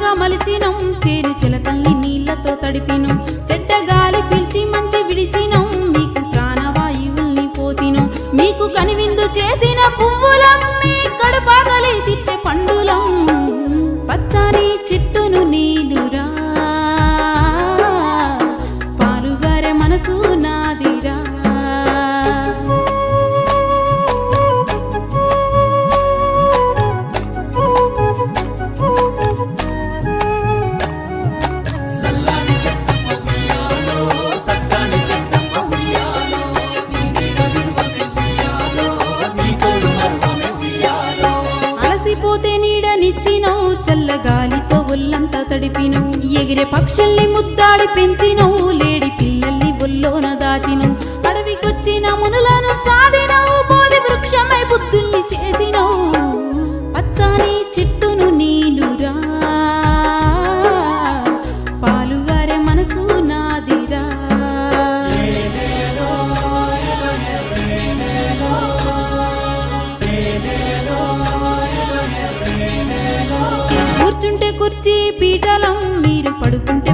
పంటగా మలిచినం చేను చిలకల్ని నీళ్లతో తడిపినం చెడ్డ గాలి పీల్చి మంచి విడిచినం మీకు ప్రాణవాయువుల్ని పోసినం మీకు కనివిందు చేసిన పువ్వులం మీ కడుపాగలి తీర్చే పండులం పచ్చని చెట్టును నీలురా పాలుగారే మనసు నాదిరా అలసిపోతే నీడనిచ్చినవు చల్లగాలితో ఒళ్ళంతా తడిపినవు ఎగిరే పక్షుల్ని ముద్దాడి పెంచినవు లేడి పిల్లల్ని బొల్లోన దాచినవు అడవికొచ్చిన మునులను సాధినవు బోధి వృక్షమై బుద్ధుల్ని చేసినవు పచ్చని చెట్టును నీలురా పాలుగారే మనసు నాదిరా కూర్చుంటే కుర్చీ పీటలం మీరు పడుకుంటే